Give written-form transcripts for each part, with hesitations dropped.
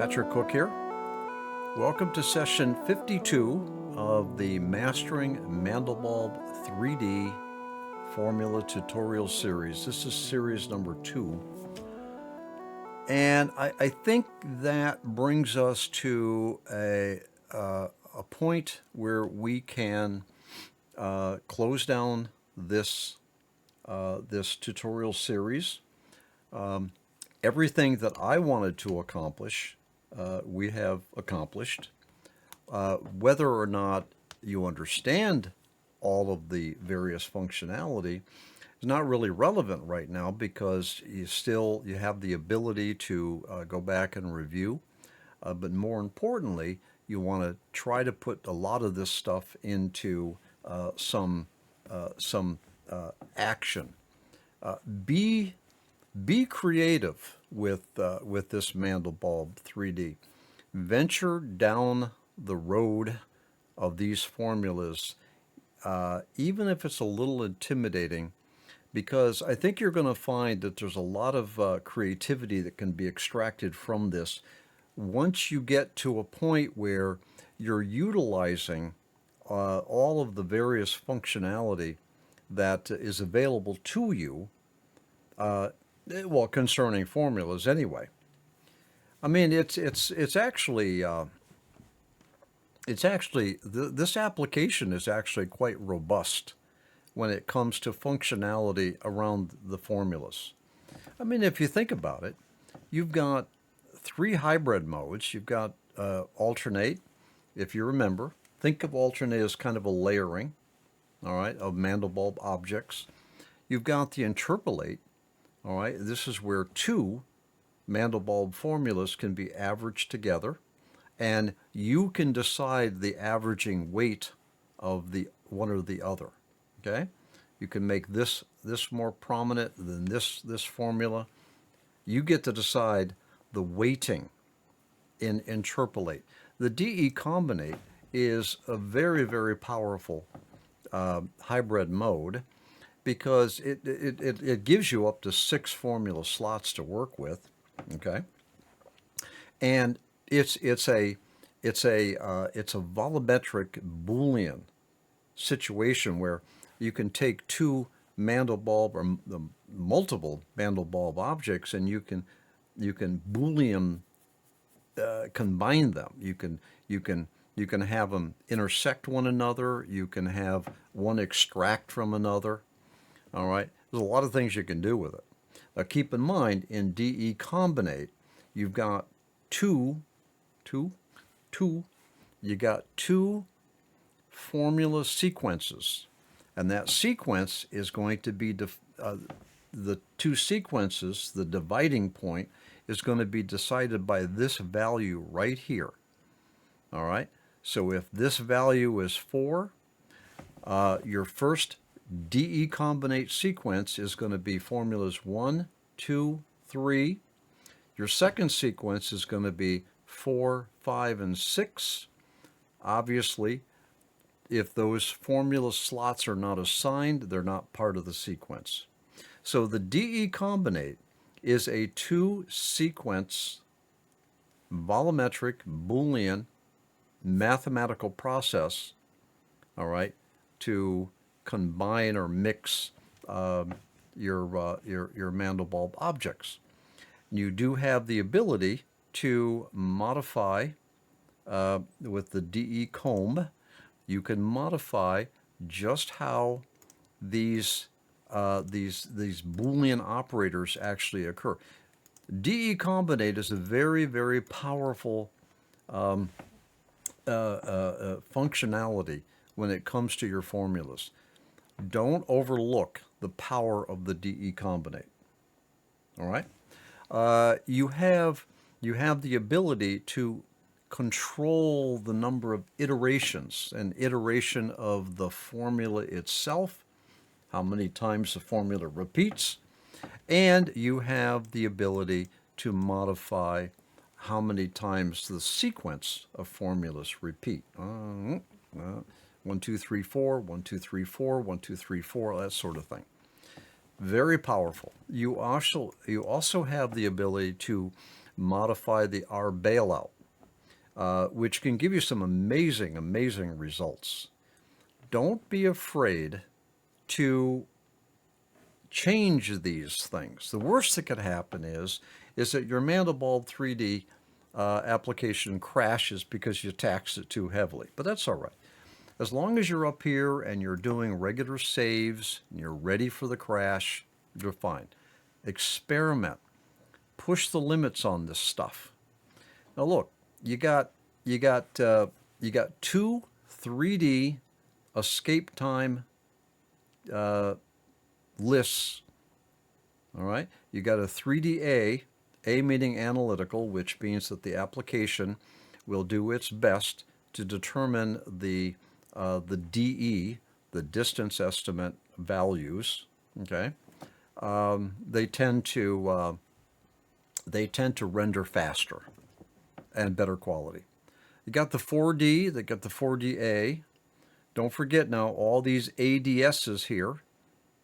Patrick Cook here. Welcome to session 52 of the Mastering Mandelbulb 3D Formula tutorial series. This is series number 2. And I think that brings us to a point where we can close down this tutorial series. Everything that I wanted to accomplish, we have accomplished. Whether or not you understand all of the various functionality is not really relevant right now, because you have the ability to go back and review. But more importantly, you want to try to put a lot of this stuff into some action. Be creative with this Mandelbulb 3D. Venture down the road of these formulas, even if it's a little intimidating, because I think you're going to find that there's a lot of creativity that can be extracted from this once you get to a point where you're utilizing all of the various functionality that is available to you. Well, concerning formulas anyway. I mean, it's actually this application is actually quite robust when it comes to functionality around the formulas. I mean, if you think about it, you've got 3 hybrid modes. You've got alternate. If you remember, think of alternate as kind of a layering, all right, of Mandelbulb objects. You've got the interpolate. All right, this is where 2 Mandelbulb formulas can be averaged together, and you can decide the averaging weight of the one or the other. Okay, you can make this more prominent than this formula. You get to decide the weighting in interpolate. The DEcombinate is a very, very powerful hybrid mode, because it gives you up to 6 formula slots to work with, okay? And it's a volumetric Boolean situation where you can take 2 Mandelbulb or multiple Mandelbulb objects, and you can Boolean combine them. You can have them intersect one another. You can have one extract from another. All right, there's a lot of things you can do with it. Now keep in mind, in DEcombinate, you've got two formula sequences, and that sequence is going to be the 2 sequences. The dividing point is going to be decided by this value right here. All right, so if this value is 4, your first DEcombinate sequence is going to be formulas 1, 2, 3. Your second sequence is going to be 4, 5, and 6. Obviously, if those formula slots are not assigned, they're not part of the sequence. So the DEcombinate is a 2-sequence volumetric Boolean mathematical process, all right, to combine or mix your Mandelbulb objects. You do have the ability to modify with the DEcomb. You can modify just how these Boolean operators actually occur. DEcombinate is a very, very powerful functionality when it comes to your formulas. Don't overlook the power of the DEcombinate. All right, you have the ability to control the number of iterations, an iteration of the formula itself, how many times the formula repeats, and you have the ability to modify how many times the sequence of formulas repeat. 1, 2, 3, 4, 1, 2, 3, 4, 1, 2, 3, 4, that sort of thing. Very powerful. You also have the ability to modify the R bailout, which can give you some amazing, amazing results. Don't be afraid to change these things. The worst that could happen is that your Mandelbulb 3D application crashes because you taxed it too heavily. But that's all right. As long as you're up here and you're doing regular saves and you're ready for the crash, you're fine. Experiment. Push the limits on this stuff. Now look, you got two 3D escape time lists. All right, you got a 3D A meaning analytical, which means that the application will do its best to determine the DE, the distance estimate values. Okay, they tend to render faster and better quality. You got the 4D, they got the 4DA. Don't forget now all these ADSs here.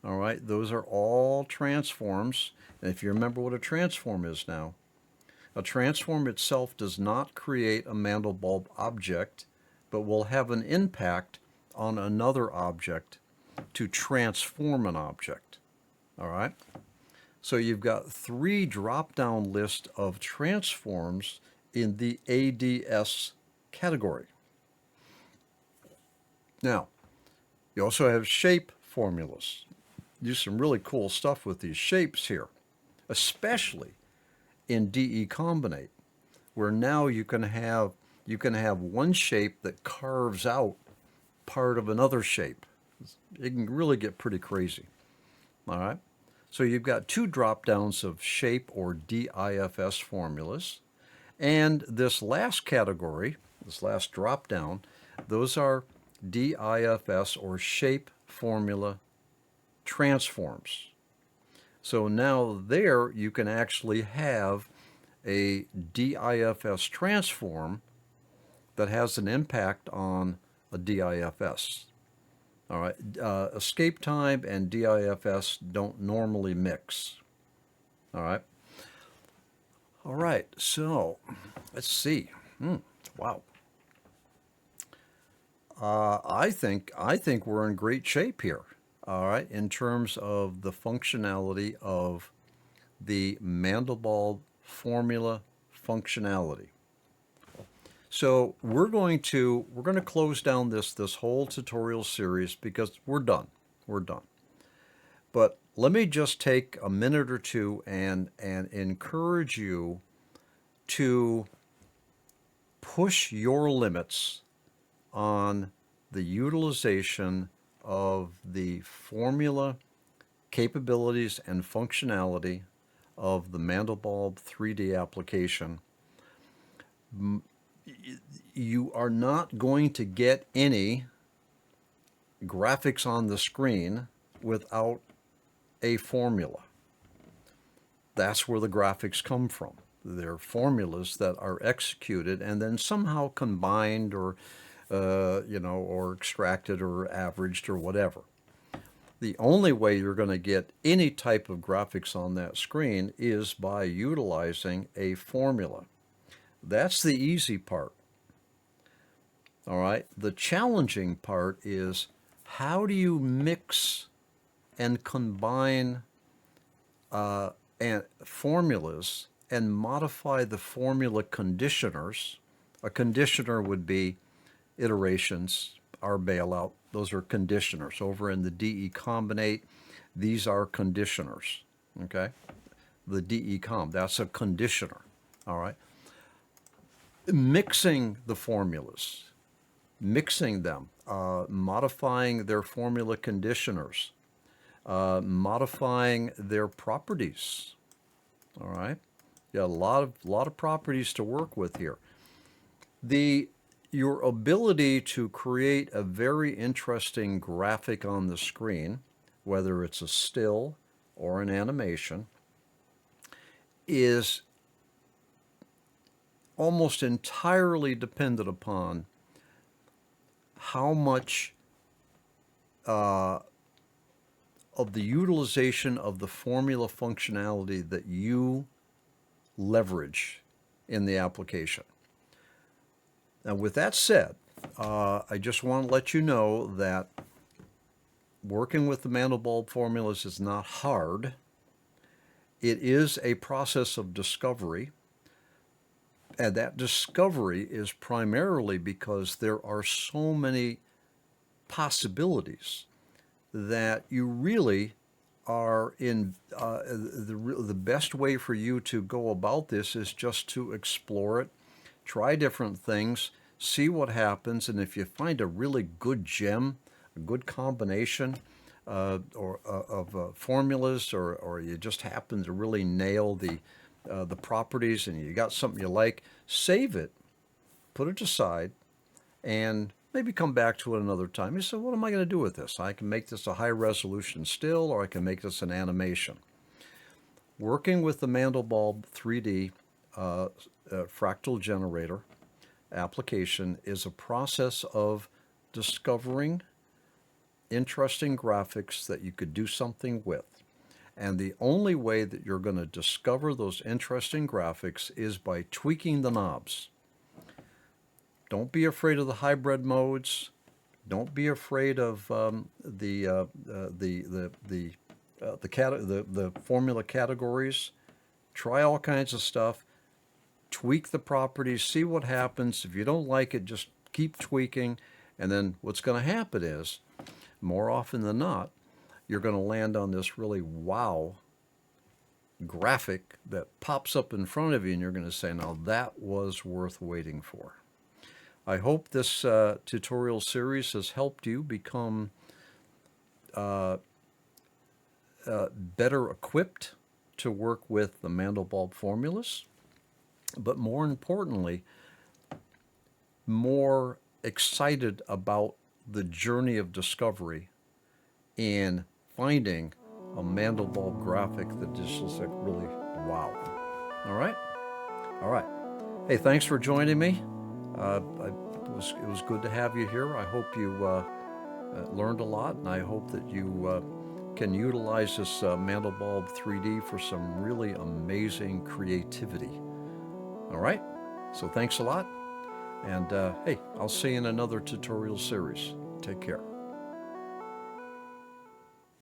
All right, those are all transforms. And if you remember what a transform is now, a transform itself does not create a Mandelbulb object, but will have an impact on another object to transform an object. All right, so you've got 3 drop-down list of transforms in the ADS category. Now, you also have shape formulas. Do some really cool stuff with these shapes here, especially in DEcombinate, where now you can have one shape that carves out part of another shape. It can really get pretty crazy. All right, so you've got 2 drop downs of shape or dIFS formulas, and this last category, this last drop down, those are dIFS or shape formula transforms. So now there you can actually have a dIFS transform that has an impact on a dIFS. All right, escape time and dIFS don't normally mix. All right. All right, so let's see. Wow. I think we're in great shape here. All right, in terms of the functionality of the Mandelbulb formula functionality. So we're going to close down this whole tutorial series because we're done. We're done. But let me just take a minute or two and encourage you to push your limits on the utilization of the formula capabilities and functionality of the Mandelbulb 3D application. You are not going to get any graphics on the screen without a formula. That's where the graphics come from. They're formulas that are executed and then somehow combined or or extracted or averaged or whatever. The only way you're going to get any type of graphics on that screen is by utilizing a formula. That's the easy part. All right. The challenging part is how do you mix and combine formulas and modify the formula conditioners. A conditioner would be iterations, our bailout. Those are conditioners. Over in the DEcombinate, these are conditioners. Okay, the DEcom, that's a conditioner. All right, mixing the formulas, mixing them, modifying their formula conditioners, modifying their properties. All right, you got a lot of properties to work with here. Your ability to create a very interesting graphic on the screen, whether it's a still or an animation, is almost entirely dependent upon how much of the utilization of the formula functionality that you leverage in the application. Now, with that said, I just want to let you know that working with the Mandelbulb formulas is not hard. It is a process of discovery, and that discovery is primarily because there are so many possibilities that you really are in the best way for you to go about this is just to explore it, try different things, see what happens, and if you find a really good gem, a good combination of formulas, or you just happen to really nail the properties and you got something you like, save it, put it aside, and maybe come back to it another time. You say, what am I going to do with this? I can make this a high resolution still, or I can make this an animation. Working with the Mandelbulb3D fractal generator application is a process of discovering interesting graphics that you could do something with. And the only way that you're going to discover those interesting graphics is by tweaking the knobs. Don't be afraid of the hybrid modes. Don't be afraid of the formula categories. Try all kinds of stuff. Tweak the properties. See what happens. If you don't like it, just keep tweaking. And then what's going to happen is, more often than not, you're going to land on this really wow graphic that pops up in front of you, and you're going to say, now that was worth waiting for. I hope this tutorial series has helped you become better equipped to work with the Mandelbulb formulas, but more importantly, more excited about the journey of discovery in finding a Mandelbulb graphic that just looks like really wow. All right? All right. Hey, thanks for joining me. It was good to have you here. I hope you learned a lot, and I hope that you can utilize this Mandelbulb3D for some really amazing creativity. All right? So thanks a lot, and hey, I'll see you in another tutorial series. Take care.